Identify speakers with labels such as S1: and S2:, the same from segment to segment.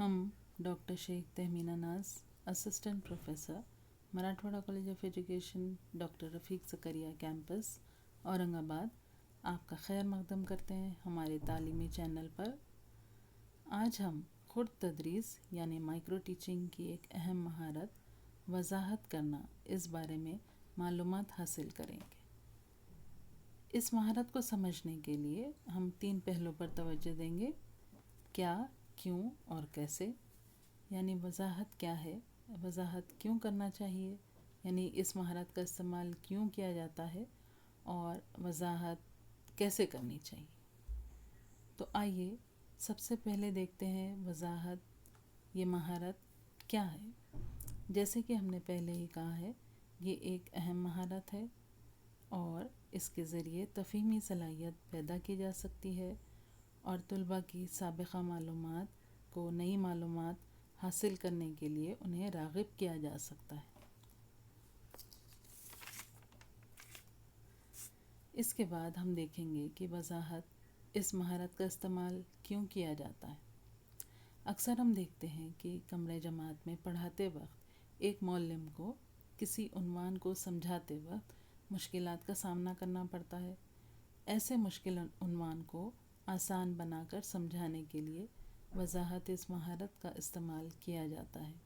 S1: हम डॉक्टर शेख तहमीना नाज, assistant professor, Marathwada college of education, doctor Rafiq Zakaria campus, Aurangabad, आपका खैर मकदम करते हैं हमारे तालीमी चैनल पर। आज हम खुद तदरीस यानी माइक्रो टीचिंग की एक अहम महारत वजाहत करना, इस बारे में मालूमात हासिल करेंगे। इस महारत को समझने के लिए हम 3 पहलुओं पर तवज्जो देंगे। क्या, क्यों और कैसे। यानी वजाहत क्या है, वजाहत क्यों करना चाहिए, यानी इस महारत का इस्तेमाल क्यों किया जाता है, और वजाहत कैसे करनी चाहिए। तो आइए सबसे पहले देखते हैं वजाहत, ये महारत क्या है। जैसे कि हमने पहले ही कहा है, ये एक अहम महारत है और इसके ज़रिए तफ़हीमी सलाहियत पैदा की जा सकती है और तुलबा की साबिक़ा मालूमात को नई मालूमात हासिल करने के लिए उन्हें राग़िब किया जा सकता है। इसके बाद हम देखेंगे कि वजाहत, इस महारत का इस्तेमाल क्यों किया जाता है। अक्सर हम देखते हैं कि कमरे जमात में पढ़ाते वक्त एक मौल्लिम को किसी उन्वान को समझाते वक्त मुश्किलात का सामना करना पड़ता है। ऐसे मुश्किल उन्वान को आसान बनाकर समझाने के लिए वजाहत, इस महारत का इस्तेमाल किया जाता है।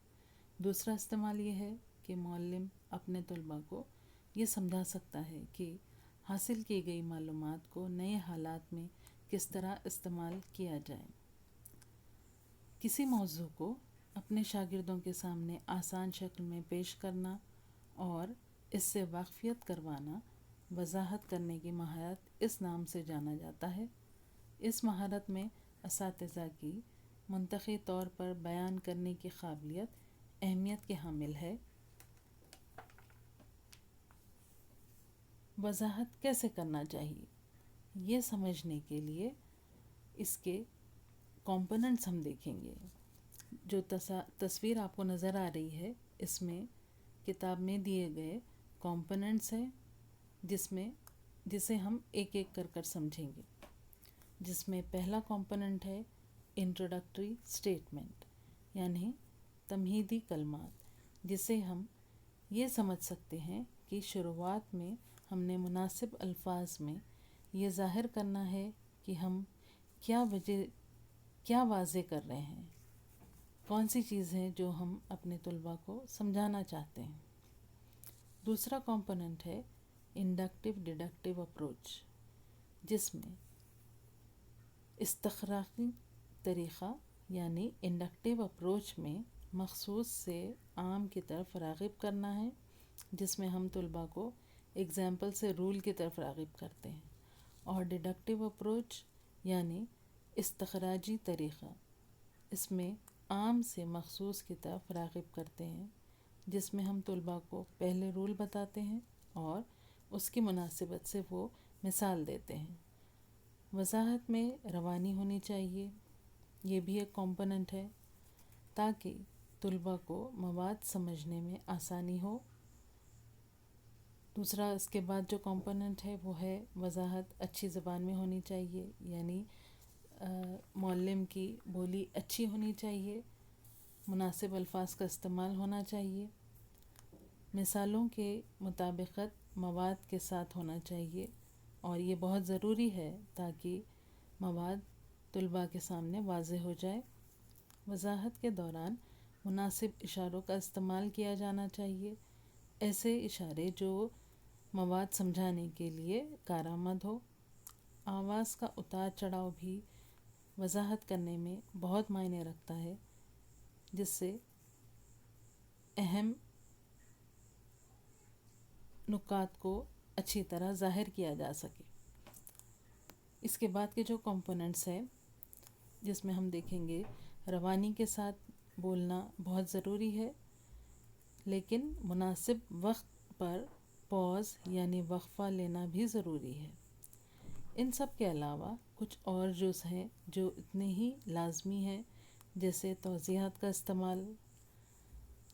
S1: दूसरा इस्तेमाल ये है कि मौल्लिम अपने तुलबा को ये समझा सकता है कि हासिल की गई मालूमात को नए हालात में किस तरह इस्तेमाल किया जाए। किसी मौजू को अपने शागिर्दों के सामने आसान शक्ल में पेश करना और इससे वाक़फ़ियत करवाना वजाहत करने की महारत इस नाम से जाना जाता है। इस महारत में असातिज़ा की मुंतख़ी तौर पर बयान करने की काबिलियत अहमियत के हामिल है। वजाहत कैसे करना चाहिए, ये समझने के लिए इसके कंपोनेंट्स हम देखेंगे। जो तस्वीर आपको नज़र आ रही है, इसमें किताब में दिए गए कंपोनेंट्स हैं, जिसे हम एक एक कर समझेंगे। जिसमें पहला कंपोनेंट है इंट्रोडक्टरी स्टेटमेंट, यानी तमहीदी कलमात, जिसे हम ये समझ सकते हैं कि शुरुआत में हमने मुनासिब अल्फाज में ये ज़ाहिर करना है कि हम क्या वाज़े कर रहे हैं, कौन सी चीज़ है जो हम अपने तुलबा को समझाना चाहते हैं। दूसरा कंपोनेंट है इंडक्टिव डिडक्टिव अप्रोच, जिसमें इस्तख़राक़ी तरीक़ा यानी इंडक्टिव अप्रोच में मखसूस से आम की तरफ राग़िब करना है, जिसमें हम तुलबा को एग्ज़ाम्पल से रूल की तरफ राग़िब करते हैं। और डिडक्टिव अप्रोच यानी इस्तख़राजी तरीक़ा, इसमें आम से मखसूस की तरफ राग़िब करते हैं, जिसमें हम तुलबा को पहले रूल बताते हैं और उसकी मुनासिबत से वो मिसाल देते हैं। वजाहत में रवानी होनी चाहिए, ये भी एक कंपोनेंट है, ताकि तुलबा को मवाद समझने में आसानी हो। दूसरा, इसके बाद जो कंपोनेंट है वो है वजाहत अच्छी ज़बान में होनी चाहिए, यानी मौल्लिम की बोली अच्छी होनी चाहिए, मुनासिब अल्फाज का इस्तेमाल होना चाहिए, मिसालों के मुताबिक़त मवाद के साथ होना चाहिए, और ये बहुत ज़रूरी है ताकि मवाद तुलबा के सामने वाज़ेह हो जाए। वजाहत के दौरान मुनासिब इशारों का इस्तेमाल किया जाना चाहिए, ऐसे इशारे जो मवाद समझाने के लिए कारआमद हो। आवाज़ का उतार चढ़ाव भी वजाहत करने में बहुत मायने रखता है, जिससे अहम नुकात को अच्छी तरह ज़ाहिर किया जा सके। इसके बाद के जो कंपोनेंट्स हैं, जिसमें हम देखेंगे रवानी के साथ बोलना बहुत ज़रूरी है, लेकिन मुनासिब वक्त पर पॉज यानी वक्फ़ा लेना भी ज़रूरी है। इन सब के अलावा कुछ और जुज़ हैं जो इतने ही लाजमी हैं, जैसे तौज़ीहात का इस्तेमाल,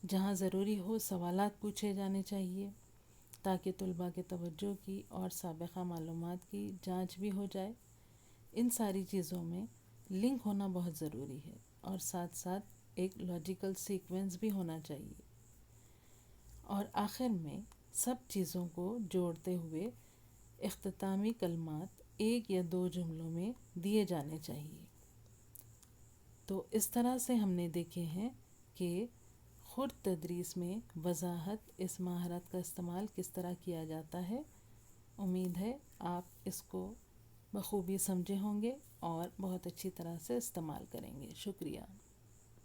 S1: जहाँ ज़रूरी हो सवालात पूछे जाने चाहिए ताकि तुलबा के तवज्जो की और साबिक़ा मालूमात की जांच भी हो जाए। इन सारी चीज़ों में लिंक होना बहुत ज़रूरी है। اور ساتھ ساتھ ایک لاجیکل سیکوینس بھی ہونا چاہیے، اور آخر میں سب چیزوں کو جوڑتے ہوئے اختتامی کلمات 1 یا 2 جملوں میں دیے جانے چاہیے۔ تو اس طرح سے ہم نے دیکھے ہیں کہ خود تدریس میں وضاحت اس مہارت کا استعمال کس طرح کیا جاتا ہے۔ امید ہے آپ اس کو بخوبی سمجھے ہوں گے اور بہت اچھی طرح سے استعمال کریں گے۔ شکریہ۔